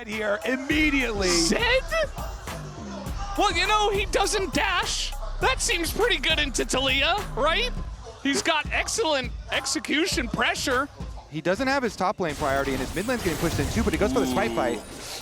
Here immediately. Zed? Well, you know, he doesn't dash. That seems pretty good into Talia, right? He's got excellent execution pressure. He doesn't have his top lane priority, and his mid lane's getting pushed in too, but he goes for the smite fight.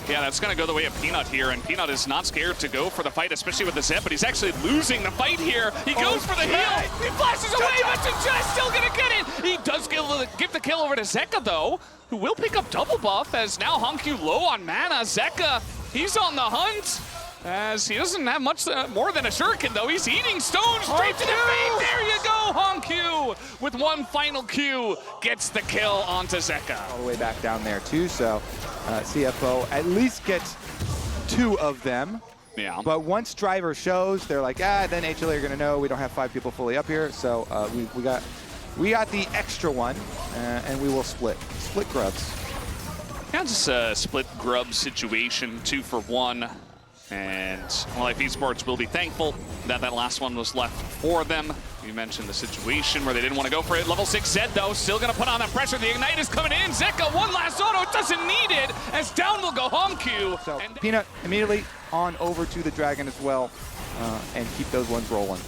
Yeah, that's going to go the way of Peanut here, and Peanut is not scared to go for the fight, especially with the Zed, but he's actually losing the fight here. He goes for the heal. He flashes away, but Jinja's still going to get it. He does give the kill over to Zeka, though, who will pick up double buff, as now Hanwha low on mana. Zeka, he's on the hunt, as he doesn't have much more than a shuriken, though. He's eating stones straight to the face. There you go, Hanwha, with one final Q, gets the kill onto Zeka. All the way back down there, too, so CFO at least gets 2 of them. Yeah. But once driver shows, they're like, then HLE are going to know we don't have 5 people fully up here, so we got the extra one, and we will split grubs. Yeah, just a split grub situation, 2 for 1. And Hanwha Life Esports will be thankful that that last one was left for them. You mentioned the situation where they didn't want to go for it. Level 6 Zed, though, still going to put on that pressure. The Ignite is coming in. Zeka, one last auto, doesn't need it, as down will go Hanwha. So Peanut immediately on over to the Dragon as well, and keep those ones rolling.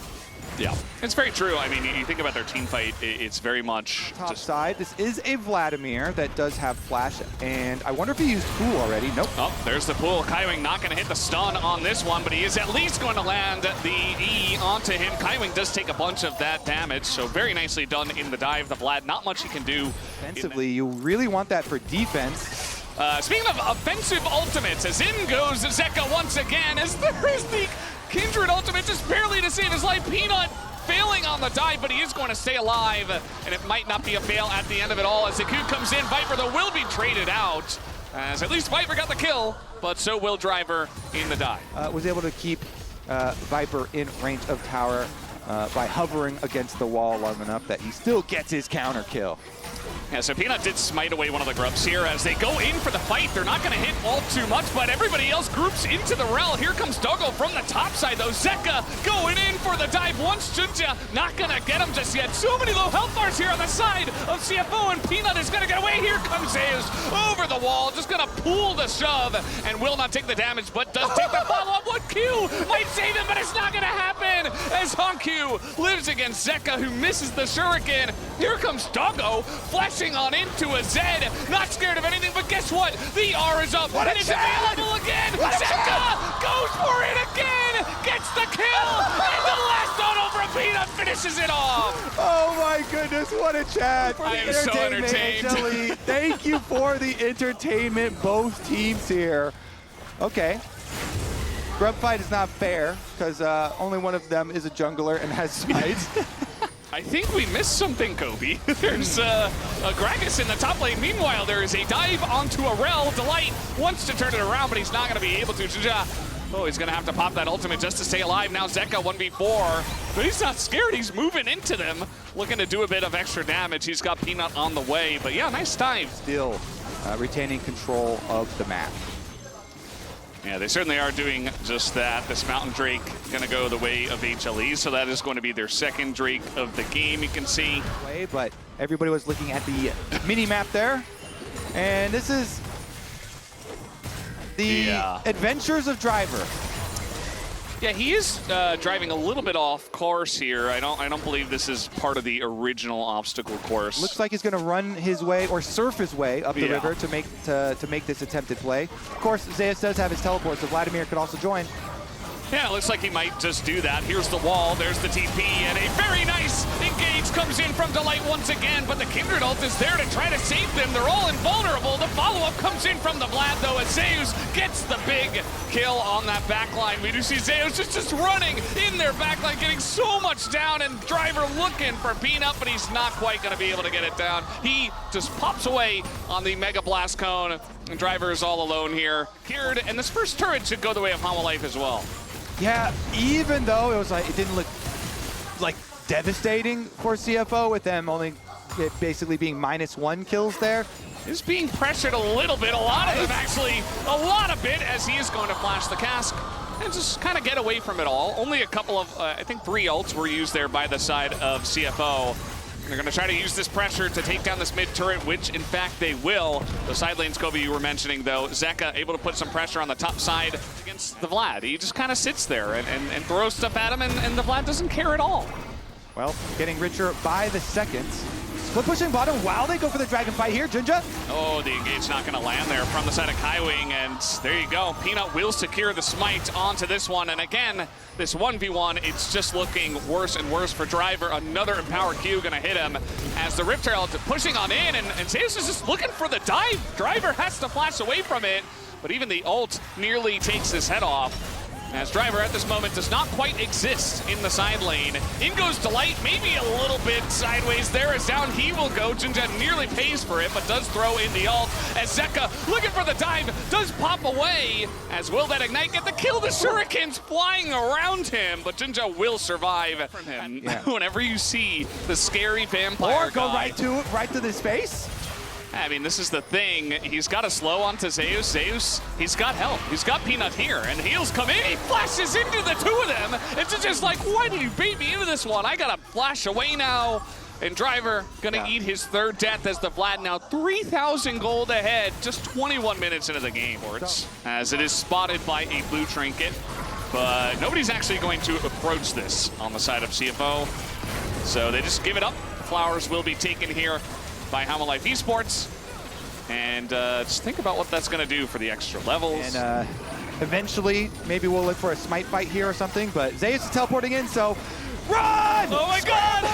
Yeah, it's very true. I mean, you think about their team fight, it's very much top side. This is a Vladimir that does have flash, and I wonder if he used pool already. Nope. Oh, there's the pool. Kaiwing not going to hit the stun on this one, but he is at least going to land the E onto him. Kaiwing does take a bunch of that damage, so very nicely done in the dive. The Vlad, not much he can do. Defensively, you really want that for defense. Speaking of offensive ultimates, as in goes Zeka once again, as there is the Kindred ultimate just barely to save his life. Peanut failing on the dive, but he is going to stay alive, and it might not be a fail at the end of it all. As the Q comes in, Viper, though, will be traded out, as at least Viper got the kill, but so will Driver in the dive. Was able to keep Viper in range of tower by hovering against the wall long enough that he still gets his counter kill. Yeah, so Peanut did smite away one of the grubs here as they go in for the fight. They're not going to hit all too much, but everybody else groups into the rel. Here comes Doggo from the top side, though. Zeka going in for the dive once. Jinja not going to get him just yet. So many low health bars here on the side of CFO, and Peanut is going to get away. Here comes Zeus over the wall, just going to pull the shove, and will not take the damage, but does take the follow-up. One Q might save him, but it's not going to happen as Hanwha lives against Zeka, who misses the shuriken. Here comes Doggo, flashing on into a Zed, not scared of anything, but guess what? The R is up, and it's available again! Zeka goes for it again! Gets the kill! And the last auto from Peanut finishes it off! Oh my goodness, what a chat! I am so entertained. HLE. Thank you for the entertainment, both teams here. Okay. Grub fight is not fair, because only one of them is a jungler and has smites. I think we missed something, Kobe. There's a Gragas in the top lane. Meanwhile, there is a dive onto a rel. Delight wants to turn it around, but he's not going to be able to. Oh, he's going to have to pop that ultimate just to stay alive. Now Zeka 1v4, but he's not scared. He's moving into them, looking to do a bit of extra damage. He's got Peanut on the way, but yeah, nice dive. Still retaining control of the map. Yeah, they certainly are doing just that. This Mountain Drake going to go the way of HLE, so that is going to be their second Drake of the game, you can see. But everybody was looking at the mini-map there, and this is the adventures of Driver. Yeah, he is driving a little bit off course here. I don't believe this is part of the original obstacle course. Looks like he's going to run his way or surf his way up the river to make this attempted play. Of course, Zeus does have his teleport, so Vladimir could also join. Yeah, it looks like he might just do that. Here's the wall, there's the TP, and a very nice engage comes in from Delight once again, but the Kindred ult is there to try to save them. They're all invulnerable. The follow-up comes in from the Vlad, though, as Zeus gets the big kill on that backline. We do see Zeus just running in their backline, getting so much down, and Driver looking for Peanut, but he's not quite going to be able to get it down. He just pops away on the Mega Blast Cone, and Driver is all alone here. Cured, and this first turret should go the way of Hanwha Life as well. Yeah, even though it was like, it didn't look like devastating for CFO with them only basically being -1 kills there. He's being pressured a little bit, a lot of them actually, a lot of it, as he is going to flash the cask and just kind of get away from it all. Only a couple of, I think 3 ults were used there by the side of CFO. They're going to try to use this pressure to take down this mid turret, which in fact they will. The side lanes, Kobe, you were mentioning though, Zeka able to put some pressure on the top side against the Vlad. He just kind of sits there and throws stuff at him, and the Vlad doesn't care at all. Well, getting richer by the seconds. Split pushing bottom while they go for the dragon fight here. Jinja. Oh, the engage not going to land there from the side of Kaiwing, and there you go. Peanut will secure the smite onto this one, and again, this 1v1, it's just looking worse and worse for Driver. Another Empower Q going to hit him as the Riptail pushing on in, and Zeus is just looking for the dive. Driver has to flash away from it, but even the ult nearly takes his head off. As Driver at this moment does not quite exist in the side lane. In goes Delight, maybe a little bit sideways there as down he will go. Jinja nearly pays for it, but does throw in the ult as Zeka looking for the dive, does pop away. As will that Ignite get the kill? The shurikens flying around him, but Jinja will survive from him. Yeah. Whenever you see the scary vampire Or go guy, right to this face. I mean, this is the thing. He's got a slow onto Zeus. Zeus, he's got help. He's got Peanut here, and heals come in. He flashes into the two of them. It's just like, why did you bait me into this one? I gotta flash away now. And Driver gonna eat his third death as the Vlad now 3,000 gold ahead, just 21 minutes into the game. As it is spotted by a blue trinket, but nobody's actually going to approach this on the side of CFO. So they just give it up. Flowers will be taken here by Hanwha Life Esports, and just think about what that's going to do for the extra levels. And eventually, maybe we'll look for a smite fight here or something, but Zeus is teleporting in, so run! Oh my god!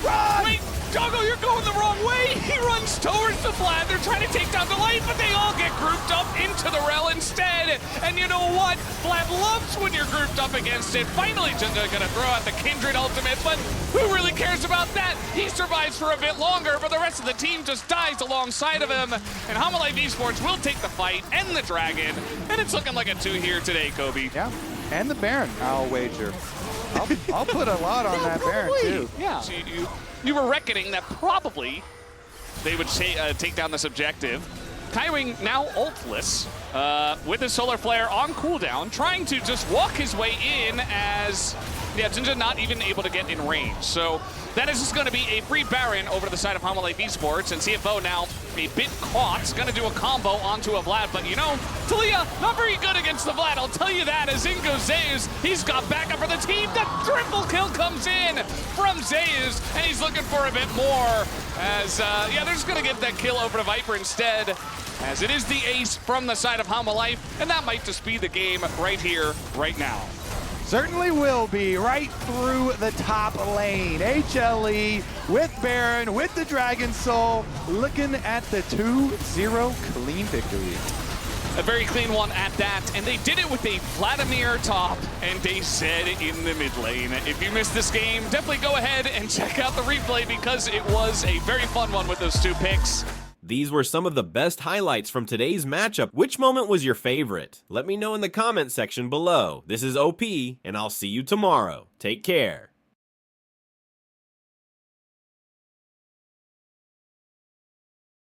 Run! Wait, Doggo, you're going the wrong way! He runs towards the Vlad, they're trying to take down the light, but they all get grouped up into the rel instead. And you know what? Vlad loves when you're grouped up against it. Finally, Jinja gonna throw out the Kindred ultimate, but who really cares about that? He survives for a bit longer, but the rest of the team just dies alongside of him. And Hanwha Life Esports will take the fight and the dragon, and it's looking like a 2 here today, Kobe. Yeah, and the Baron, I'll wager. I'll put a lot on that Baron, too. Yeah. So you were reckoning that probably they would take down this objective. Kaiwing now ultless with his Solar Flare on cooldown, trying to just walk his way in as Jinja not even able to get in range. So that is just going to be a free Baron over to the side of Hanwha Life Esports, and CFO now a bit caught. Going to do a combo onto a Vlad, but you know, Talia, not very good against the Vlad, I'll tell you that, as in goes Zeus. He's got backup for the team. The triple kill comes in from Zeus, and he's looking for a bit more. As, they're just going to get that kill over to Viper instead, as it is the ace from the side of Hanwha Life, and that might just be the game right here, right now. Certainly will be, right through the top lane. HLE with Baron, with the Dragon Soul, looking at the 2-0 clean victory. A very clean one at that, and they did it with a Vladimir top and a Zed in the mid lane. If you missed this game, definitely go ahead and check out the replay because it was a very fun one with those 2 picks. These were some of the best highlights from today's matchup. Which moment was your favorite? Let me know in the comment section below. This is OP, and I'll see you tomorrow. Take care.